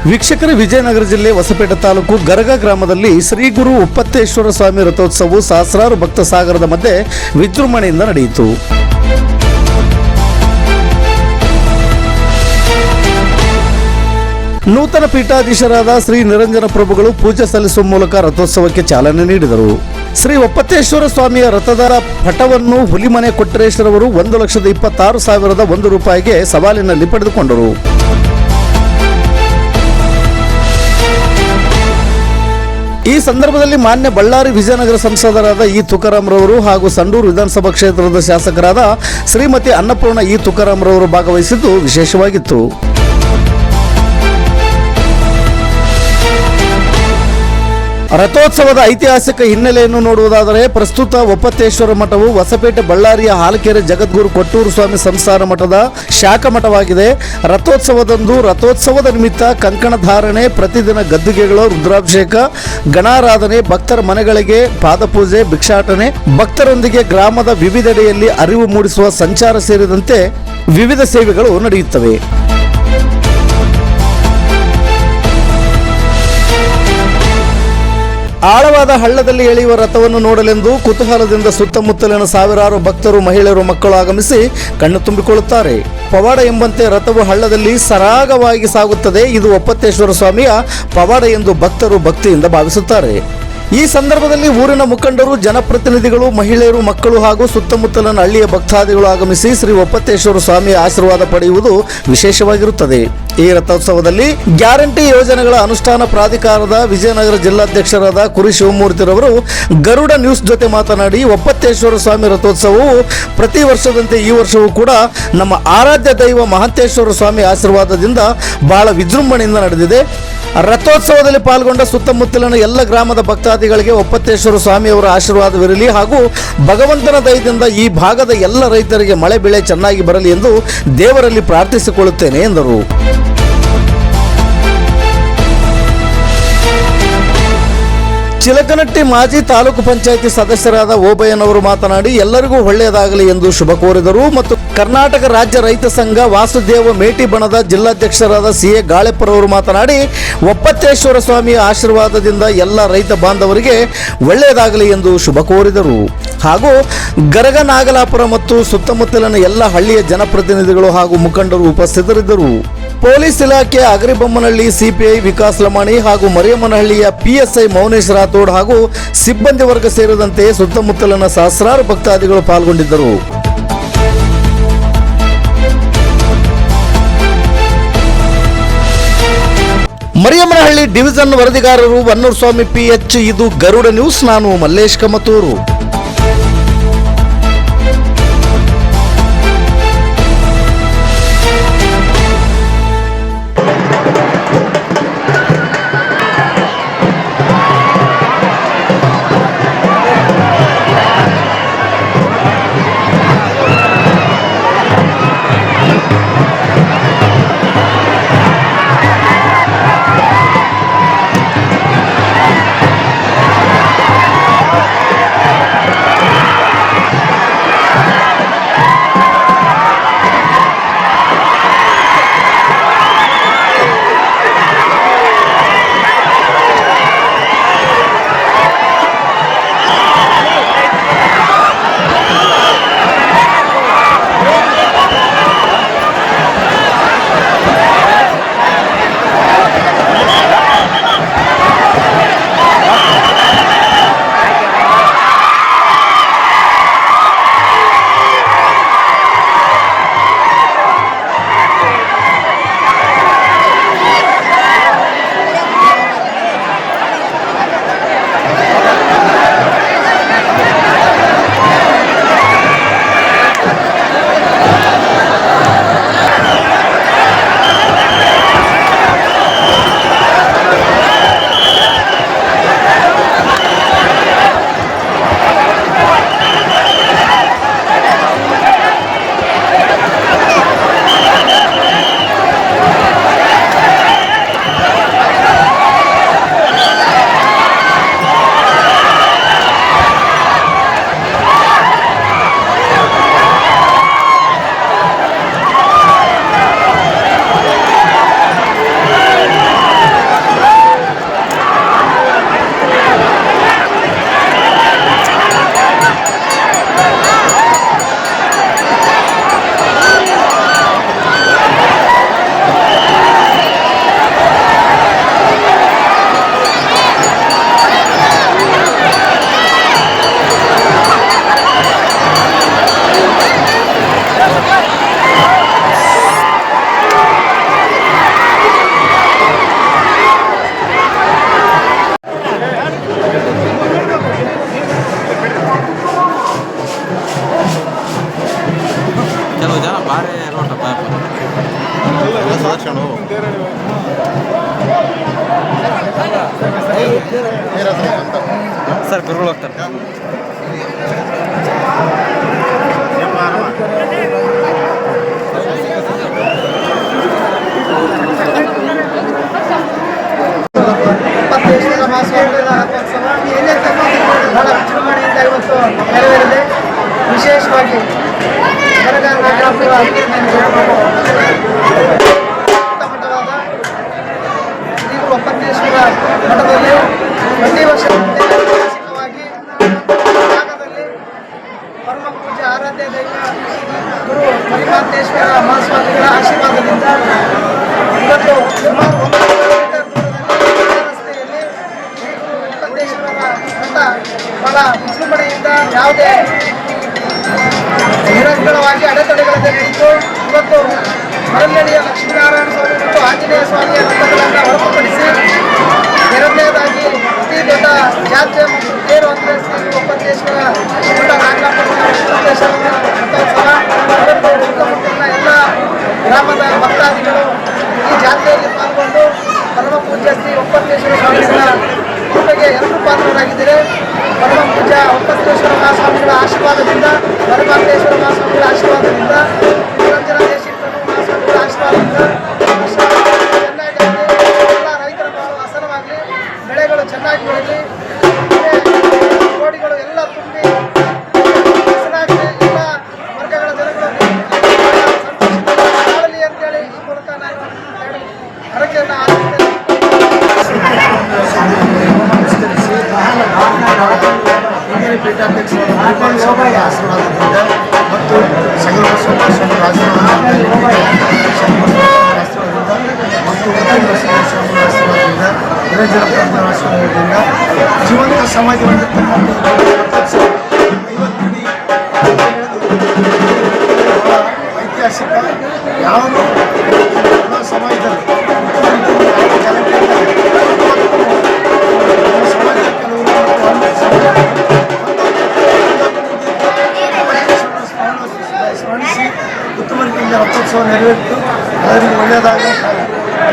ವೀಕ್ಷಕರ, ವಿಜಯನಗರ ಜಿಲ್ಲೆ ಹೊಸಪೇಟೆ ತಾಲೂಕು ಗರಗ ಗ್ರಾಮದಲ್ಲಿ ಶ್ರೀ ಗುರು ಒಪ್ಪತ್ತೇಶ್ವರ ಸ್ವಾಮಿ ರಥೋತ್ಸವವು ಸಹಸ್ರಾರು ಭಕ್ತ ಸಾಗರದ ಮಧ್ಯೆ ವಿಜೃಂಭಣೆಯಿಂದ ನಡೆಯಿತು. ನೂತನ ಪೀಠಾಧೀಶರಾದ ಶ್ರೀ ನಿರಂಜನ ಪ್ರಭುಗಳು ಪೂಜೆ ಸಲ್ಲಿಸುವ ಮೂಲಕ ರಥೋತ್ಸವಕ್ಕೆ ಚಾಲನೆ ನೀಡಿದರು. ಶ್ರೀ ಒಪ್ಪತ್ತೇಶ್ವರ ಸ್ವಾಮಿಯ ರಥದ ಪಟವನ್ನು ಹುಲಿಮನೆ ಕೊಟ್ರೇಶ್ವರವರು 1,26,001 ರೂಪಾಯಿಗೆ ಸವಾಲಿನಲ್ಲಿ ಪಡೆದುಕೊಂಡರು. ಈ ಸಂದರ್ಭದಲ್ಲಿ ಮಾನ್ಯ ಬಳ್ಳಾರಿ ವಿಜಯನಗರ ಸಂಸದರಾದ ಇ ತುಕಾರಾಂ ರವರು ಹಾಗೂ ಸಂಡೂರು ವಿಧಾನಸಭಾ ಕ್ಷೇತ್ರದ ಶಾಸಕರಾದ ಶ್ರೀಮತಿ ಅನ್ನಪೂರ್ಣ ಇ ತುಕಾರಾಂ ರವರು ಭಾಗವಹಿಸಿದ್ದು ವಿಶೇಷವಾಗಿತ್ತು. ರಥೋತ್ಸವದ ಐತಿಹಾಸಿಕ ಹಿನ್ನೆಲೆಯನ್ನು ನೋಡುವುದಾದರೆ, ಪ್ರಸ್ತುತ ಒಪ್ಪತ್ತೇಶ್ವರ ಮಠವು ಹೊಸಪೇಟೆ ಬಳ್ಳಾರಿಯ ಹಾಲಕೆರೆ ಜಗದ್ಗುರು ಕೊಟ್ಟೂರು ಸ್ವಾಮಿ ಸಂಸ್ಥಾನ ಮಠದ ಶಾಖಾ ಮಠವಾಗಿದೆ. ರಥೋತ್ಸವದಂದು ರಥೋತ್ಸವದ ನಿಮಿತ್ತ ಕಂಕಣ ಧಾರಣೆ, ಪ್ರತಿದಿನ ಗದ್ದುಗೆಗಳು, ರುದ್ರಾಭಿಷೇಕ, ಗಣಾರಾಧನೆ, ಭಕ್ತರ ಮನೆಗಳಿಗೆ ಪಾದಪೂಜೆ, ಭಿಕ್ಷಾಟನೆ, ಭಕ್ತರೊಂದಿಗೆ ಗ್ರಾಮದ ವಿವಿಧೆಡೆಯಲ್ಲಿ ಅರಿವು ಮೂಡಿಸುವ ಸಂಚಾರ ಸೇರಿದಂತೆ ವಿವಿಧ ಸೇವೆಗಳು ನಡೆಯುತ್ತವೆ. ಆಳವಾದ ಹಳ್ಳದಲ್ಲಿ ಎಳೆಯುವ ರಥವನ್ನು ನೋಡಲೆಂದು ಕುತೂಹಲದಿಂದ ಸುತ್ತಮುತ್ತಲಿನ ಸಾವಿರಾರು ಭಕ್ತರು, ಮಹಿಳೆಯರು, ಮಕ್ಕಳು ಆಗಮಿಸಿ ಕಣ್ಣು ತುಂಬಿಕೊಳ್ಳುತ್ತಾರೆ. ಪವಾಡ ಎಂಬಂತೆ ರಥವು ಹಳ್ಳದಲ್ಲಿ ಸರಾಗವಾಗಿ ಸಾಗುತ್ತದೆ. ಇದು ಒಪ್ಪತ್ತೇಶ್ವರ ಸ್ವಾಮಿಯ ಪವಾಡ ಎಂದು ಭಕ್ತರು ಭಕ್ತಿಯಿಂದ ಭಾವಿಸುತ್ತಾರೆ. ಈ ಸಂದರ್ಭದಲ್ಲಿ ಊರಿನ ಮುಖಂಡರು, ಜನಪ್ರತಿನಿಧಿಗಳು, ಮಹಿಳೆಯರು, ಮಕ್ಕಳು ಹಾಗೂ ಸುತ್ತಮುತ್ತಲಿನ ಹಳ್ಳಿಯ ಭಕ್ತಾದಿಗಳು ಆಗಮಿಸಿ ಶ್ರೀ ಒಪ್ಪತ್ತೇಶ್ವರ ಸ್ವಾಮಿಯ ಆಶೀರ್ವಾದ ಪಡೆಯುವುದು ವಿಶೇಷವಾಗಿರುತ್ತದೆ. ಈ ರಥೋತ್ಸವದಲ್ಲಿ ಗ್ಯಾರಂಟಿ ಯೋಜನೆಗಳ ಅನುಷ್ಠಾನ ಪ್ರಾಧಿಕಾರದ ವಿಜಯನಗರ ಜಿಲ್ಲಾಧ್ಯಕ್ಷರಾದ ಕುರಿ ಶಿವಮೂರ್ತಿರವರು ಗರುಡ ನ್ಯೂಸ್ ಜೊತೆ ಮಾತನಾಡಿ, ಒಪ್ಪತ್ತೇಶ್ವರ ಸ್ವಾಮಿ ರಥೋತ್ಸವವು ಪ್ರತಿ ವರ್ಷದಂತೆ ಈ ವರ್ಷವೂ ಕೂಡ ನಮ್ಮ ಆರಾಧ್ಯ ದೈವ ಮಹಾಂತೇಶ್ವರ ಸ್ವಾಮಿ ಆಶೀರ್ವಾದದಿಂದ ಬಹಳ ವಿಜೃಂಭಣೆಯಿಂದ ನಡೆದಿದೆ. ರಥೋತ್ಸವದಲ್ಲಿ ಪಾಲ್ಗೊಂಡ ಸುತ್ತಮುತ್ತಲಿನ ಎಲ್ಲ ಗ್ರಾಮದ ಭಕ್ತಾದಿಗಳಿಗೆ ಒಪ್ಪತ್ತೇಶ್ವರ ಸ್ವಾಮಿಯವರ ಆಶೀರ್ವಾದವಿರಲಿ ಹಾಗೂ ಭಗವಂತನ ದಯದಿಂದ ಈ ಭಾಗದ ಎಲ್ಲ ರೈತರಿಗೆ ಮಳೆ ಬೆಳೆ ಚೆನ್ನಾಗಿ ಬರಲಿ ಎಂದು ದೇವರಲ್ಲಿ ಪ್ರಾರ್ಥಿಸಿಕೊಳ್ಳುತ್ತೇನೆ ಎಂದರು. ಚಿಲಕನಟ್ಟಿ ಮಾಜಿ ತಾಲೂಕು ಪಂಚಾಯಿತಿ ಸದಸ್ಯರಾದ ಓಬಯ್ಯನವರು ಮಾತನಾಡಿ, ಎಲ್ಲರಿಗೂ ಒಳ್ಳೆಯದಾಗಲಿ ಎಂದು ಶುಭ ಕೋರಿದರು. ಮತ್ತು ಕರ್ನಾಟಕ ರಾಜ್ಯ ರೈತ ಸಂಘ ವಾಸುದೇವ ಮೇಟಿ ಬಣದ ಜಿಲ್ಲಾಧ್ಯಕ್ಷರಾದ ಸಿ.ಎ. ಗಾಳೆಪ್ಪರವರು ಮಾತನಾಡಿ, ಒಪ್ಪತ್ತೇಶ್ವರ ಸ್ವಾಮಿಯ ಆಶೀರ್ವಾದದಿಂದ ಎಲ್ಲ ರೈತ ಬಾಂಧವರಿಗೆ ಒಳ್ಳೆಯದಾಗಲಿ ಎಂದು ಶುಭ ಕೋರಿದರು. ಹಾಗೂ ಗರಗ, ನಾಗಲಾಪುರ ಮತ್ತು ಸುತ್ತಮುತ್ತಲಿನ ಎಲ್ಲ ಹಳ್ಳಿಯ ಜನಪ್ರತಿನಿಧಿಗಳು ಹಾಗೂ ಮುಖಂಡರು ಉಪಸ್ಥಿತರಿದ್ದರು. ಪೊಲೀಸ್ ಇಲಾಖೆ ಅಗರಿಬೊಮ್ಮನಹಳ್ಳಿ ಸಿಪಿಐ ವಿಕಾಸ್ ಲಮಾಣಿ ಹಾಗೂ ಮರಿಯಮ್ಮನಹಳ್ಳಿಯ ಪಿಎಸ್ಐ ಮೌನೇಶ್ ರಾಥೋಡ್ ಹಾಗೂ ಸಿಬ್ಬಂದಿ ವರ್ಗ ಸೇರಿದಂತೆ ಸುತ್ತಮುತ್ತಲಿನ ಸಹಸ್ರಾರು ಭಕ್ತಾದಿಗಳು ಪಾಲ್ಗೊಂಡಿದ್ದರು. ಮರಿಯಮ್ಮನಹಳ್ಳಿ ಡಿವಿಷನ್ ವರದಿಗಾರರು ವನ್ನೂರು ಸ್ವಾಮಿ PH. ಇದು ಗರುಡ ನ್ಯೂಸ್. ನಾನು ಮಲ್ಲೇಶ್ ಕಮತೂರು. ಸರ್ ಗುರುಗಳು ಹೋಗ್ತಾರೆ. ಬಹಳ ವಿಜೃಂಭಣೆಯಿಂದ ಇವತ್ತು ನೆರವೇರಿದೆ. ವಿಶೇಷವಾಗಿ ಮಠವಾದ ಶ್ರೀ ಒಪ್ಪತ್ತೇಶ್ವರ ಮಠದಲ್ಲಿ ಪ್ರತಿ ವರ್ಷ ಐತಿಹಾಸಿಕವಾಗಿ ಜಾಗದಲ್ಲಿ ಪರಮ ಪೂಜ್ಯ ಆರಾಧ್ಯ ದೈವ ಗುರು ಮರಿಮಾಂತೇಶ್ವರ ಮಹಾಸ್ವಾಮಿಗಳ ಆಶೀರ್ವಾದದಿಂದ ಇವತ್ತು ಸುಮಾರು 1 ಕಿಲೋಮೀಟರ್ ದೂರದಲ್ಲಿ ರಸ್ತೆಯಲ್ಲಿ ಶ್ರೀ ಗುರು ವೆಂಕಟೇಶ್ವರರ ಮಠ ಬಹಳ ವಿಜೃಂಭಣೆಯಿಂದ ಯಾವುದೇ ನಿರಂತರವಾಗಿ ಅಡೆತಡೆಗಳಿಂದ ನಡೆಯಿತು. ಇವತ್ತು ಮರಳ್ಳಿಯ ಲಕ್ಷ್ಮೀನಾರಾಯಣ ಸ್ವಾಮಿ ಮತ್ತು ಆಂಜನೇಯ ಸ್ವಾಮಿಯ ರಥಗಳನ್ನು ಹೊರತುಪಡಿಸಿ ಎರಡನೇದಾಗಿ ಅತಿ ದೊಡ್ಡ ಜಾತ್ರೆ ಮತ್ತು ತೇರು ಅಂದರೆ ಶ್ರೀ ಒಪ್ಪತ್ತೇಶ್ವರ ಮಠ ನಾಗರಾಪುರ ವೆಂಕಟೇಶ್ವರ ರಥೋತ್ಸವ. ಸುತ್ತಮುತ್ತಲಿನ ಎಲ್ಲ ಗ್ರಾಮದ ಭಕ್ತಾದಿಗಳು ಈ ಜಾತ್ರೆಯಲ್ಲಿ ಪಾಲ್ಗೊಂಡು ಪರಮ ಪೂಜ್ಯ ಶ್ರೀ ಒಪ್ಪತ್ತೇಶ್ವರ ಸ್ವಾಮಿಗಳ ಕೃಪೆಗೆ ಎಲ್ಲರೂ ಪಾತ್ರರಾಗಿದ್ದಾರೆ. ಪರಮ ಪೂಜ್ಯ ಒಪ್ಪತ್ತೇಶ್ವರ ಮಹಾಸ್ವಾಮಿಗಳ ಆಶೀರ್ವಾದದಿಂದ, ಮರಿಮಾಂತೇಶ್ವರ ಮಹಾಸ್ವಾಮಿಗಳ ಆಶೀರ್ವಾದದಿಂದ, ನಿರಂಜನ ದೇಶಿಕರು ಮಹಾಸ್ವಾಮಿಗಳ ಆಶೀರ್ವಾದದಿಂದ ಚೆನ್ನಾಗಿ ಎಲ್ಲ ರೈತರ ಬಾಳು ಹಸನವಾಗಲಿ, ಬೆಳೆಗಳು ಚೆನ್ನಾಗಿ ಬೆಳೀಲಿ, ಕೋಡಿಗಳು ಎಲ್ಲ ತುಂಬಿ ಹಸನಾಗಲಿ, ಎಲ್ಲ ವರ್ಗಗಳ ಜನಗಳು ಸಂತೋಷದಲ್ಲಿ ಅಂತೇಳಿ ಈ ಮೂಲಕ ನಾನು ಹರಕೆಯನ್ನು ಆಲಿಸ್ತೇನೆ. ಪೀಠಾಧ್ಯಕ್ಷರಾದ ಆಶೀರ್ವಾದದಿಂದ ಮತ್ತು ಸಂಗಮೇಶ್ವರ ಸ್ವಾಮಿ ಆಶೀರ್ವಾದದಿಂದ ಮತ್ತು ಆಶೀರ್ವಾದದಿಂದ ನಿರಂಜನ ಪ್ರಾಂತರ ಆಶೀರ್ವಾದದಿಂದ ಜೀವಂತ ಸಮಾಜ ಐತಿಹಾಸಿಕ ಯಾವುದು ಸಮಾಜದಲ್ಲಿ ಸ್ಮರಿಸಿ ಉತ್ತಮ ರೀತಿಯಿಂದ ರಥೋತ್ಸವ ನೆರವೇರಿತು. ಅದರಿಂದ ಒಳ್ಳೆಯದಾಗಿ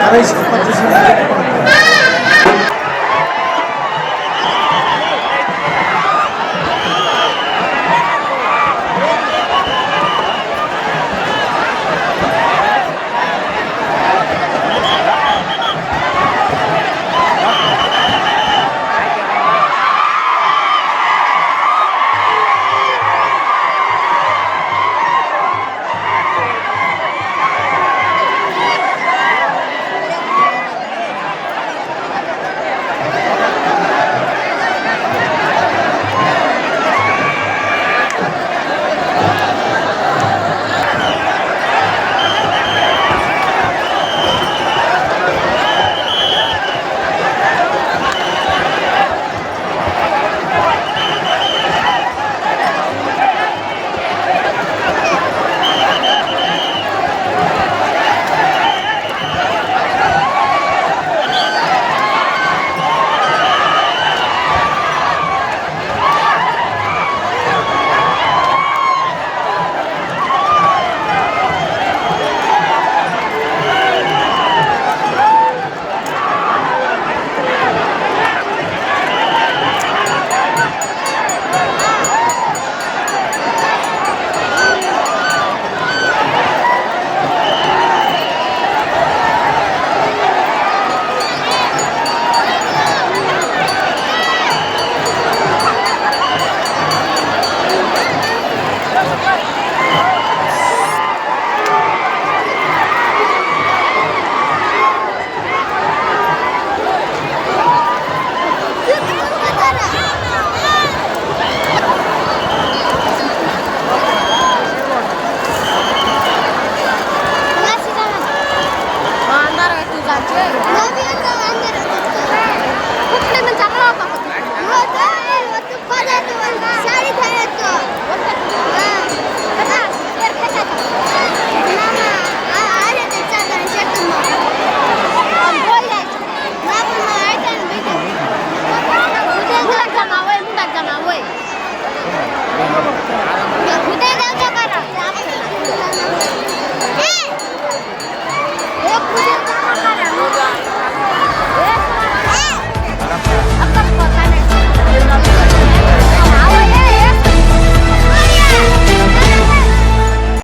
ಹಾರೈಸಿ 20